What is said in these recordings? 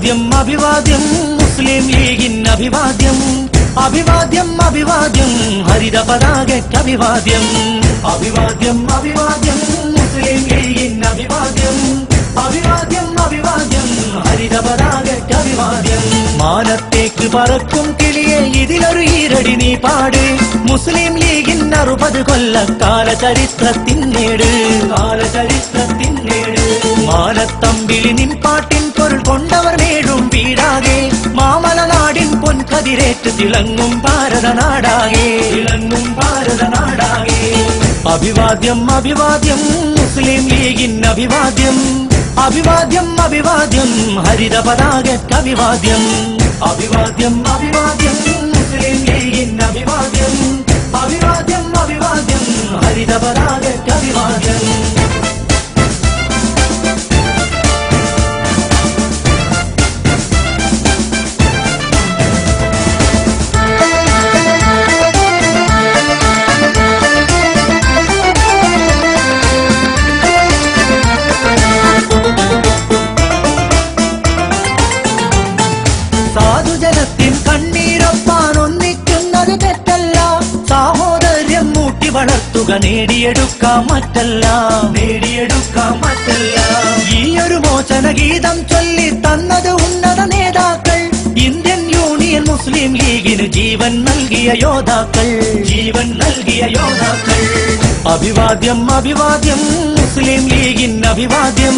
അഭിവാദ്യം അഭിവാദ്യം മുസ്ലിം ലീഗിന് അഭിവാദ്യം അഭിവാദ്യം അഭിവാദ്യം ഹരിത പതാകയ്ക്ക് അഭിവാദ്യം അഭിവാദ്യം അഭിവാദ്യം മുസ്ലിം ലീഗിന് അഭിവാദ്യം അഭിവാദ്യം അഭിവാദ്യം ഹരിത പതാകയ്ക്ക് അഭിവാദ്യം മാനത്തേക്ക് പറക്കും കിളിയെ ഇതിലൊരു ഈരടി നീ പാട് മുസ്ലിം ലീഗിന് 60 കൊല്ലക്കാല ചരിത്രത്തിന്നേട് മാനത്തമ്പിളി നിൻ പാട്ടിൻ പൊരുൾ കൊണ്ടവർ നേടും വീടാകെ മാമലനാടിൻ പൊൻകതിരേറ്റ് തിളങ്ങും ഭാരതനാടാകെ അഭിവാദ്യം അഭിവാദ്യം മുസ്ലിം ലീഗിന് അഭിവാദ്യം അഭിവാദ്യം അഭിവാദ്യം ഹരിത പതാകയ്ക്ക് അഭിവാദ്യം അഭിവാദ്യം അഭിവാദ്യം മുസ്ലിം ലീഗിന് അഭിവാദ്യം അഭിവാദ്യം അഭിവാദ്യം ഹരിത പതാകയ്ക്ക് അഭിവാദ്യം സാധുജനത്തിൻ കണ്ണീരൊപ്പാൻ ഒന്നിക്കുന്നത് തെറ്റല്ല സാഹോദര്യം മൂട്ടി വളർത്തുക നേടിയെടുക്കാം മറ്റല്ല ഈയൊരു മോചന ഗീതം ചൊല്ലി തന്നത് ഉന്നത നേതാക്കൾ ഇന്ത്യൻ യൂണിയൻ മുസ്ലിം ലീഗിന് ജീവൻ നൽകിയ യോദ്ധാക്കൾ അഭിവാദ്യം അഭിവാദ്യം മുസ്ലിം ലീഗിന് അഭിവാദ്യം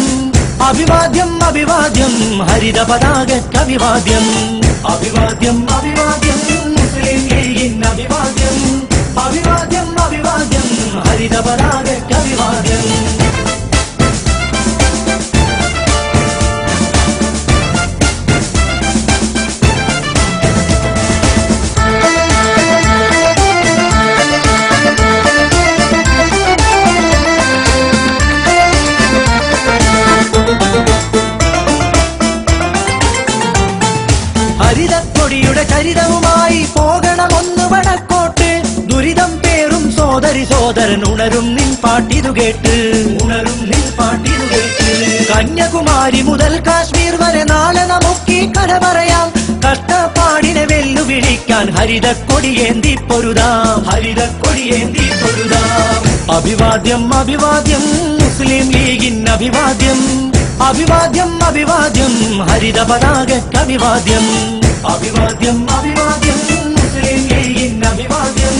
അഭിവാദ്യം അഭിവാദ്യം ഹരിത പതാകയ്ക്ക് അഭിവാദ്യം അഭിവാദ്യം അഭിവാദ്യം മുസ്ലിം ലീഗിന് അഭിവാദ്യം അഭിവാദ്യം അഭിവാദ്യം ഹരിത പതാകയ്ക്ക് അഭിവാദ്യം ഹരിതക്കൊടിയുടെ ചരിതവുമായി പോകണമെന്ന് വടക്കോട്ട് ദുരിതം പേറും സോദരി സോദരൻ ഉണരും നിൻ പാട്ടിതു കേട്ട് കന്യാകുമാരി മുതൽ കാശ്മീർ വരെ നാളെ നമുക്ക് കഥ പറയാം കഷ്ടപ്പാടിനെ വെല്ലുവിളിക്കാൻ ഹരിതക്കൊടിയേന്തി പൊരുതാം അഭിവാദ്യം അഭിവാദ്യം മുസ്ലിം ലീഗിന് അഭിവാദ്യം അഭിവാദ്യം അഭിവാദ്യം ഹരിത പതാകയ്ക്ക് അഭിവാദ്യം അഭിവാദ്യം അഭിവാദ്യം മുസ്ലിം ലീഗിന് അഭിവാദ്യം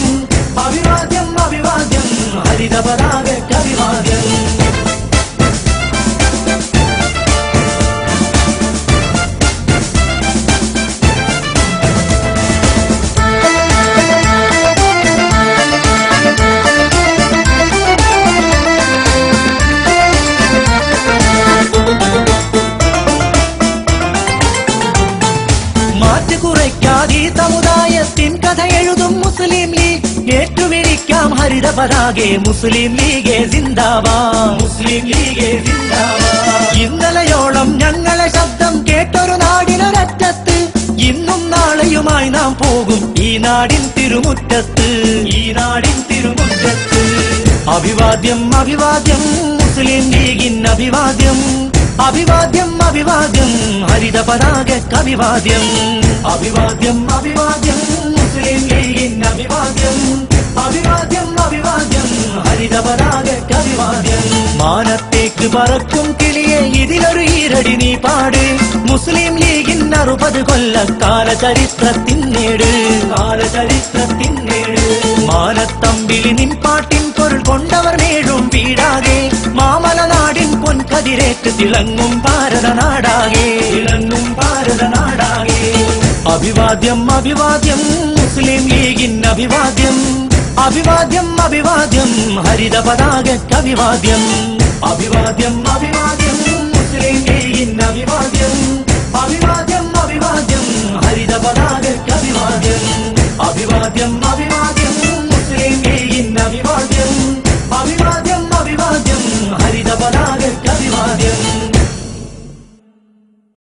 അഭിവാദ്യം അഭിവാദ്യം ഹരിത പതാകയ്ക്ക് അഭിവാദ്യം കുറയ്ക്കാതെ സമുദായത്തിൻ കഥ എഴുതും മുസ്ലിം ലീഗ് ഏറ്റുവിളിക്കാം ഹരിത പതാകെ മുസ്ലിം ലീഗേ സിന്ദാബാദ് ഇന്നലെയോളം ഞങ്ങളെ ശബ്ദം കേട്ടൊരു നാടിനൊരറ്റത്ത് ഇന്നും നാളെയുമായി നാം പോകും ഈ നാടിൻ തിരുമുറ്റത്ത് അഭിവാദ്യം അഭിവാദ്യം മുസ്ലിം ലീഗിന് അഭിവാദ്യം അഭിവാദ്യം അഭിവാദ്യം ഹരിത പതാകയ്ക്ക് അഭിവാദ്യം അഭിവാദ്യം അഭിവാദ്യം മുസ്ലിം ലീഗിന് അഭിവാദ്യം അഭിവാദ്യം അഭിവാദ്യം ഹരിത പതാകയ്ക്ക് അഭിവാദ്യം മാനത്തേക്ക് പറക്കും കിളിയെ ഇതിലൊരു ഈരടി നീ പാട് മുസ്ലിം ലീഗിന് 60 കൊല്ലക്കാല ചരിത്രത്തിന്നേട് മാനത്തമ്പിളി നിൻ പാട്ടിൻ പൊരുൾ കൊണ്ടവർ നേടും വീടാകെ മാമലനാടിൻ പൊൻകതിരേറ്റ് തിളങ്ങും ഭാരതനാടാകെ അഭിവാദ്യം അഭിവാദ്യം മുസ്ലിം ലീഗിന് അഭിവാദ്യം അഭിവാദ്യം അഭിവാദ്യം ഹരിത പതാകയ്ക്ക് അഭിവാദ്യം അഭിവാദ്യം അഭിവാദ്യം മുസ്ലിം ലീഗിന് അഭിവാദ്യം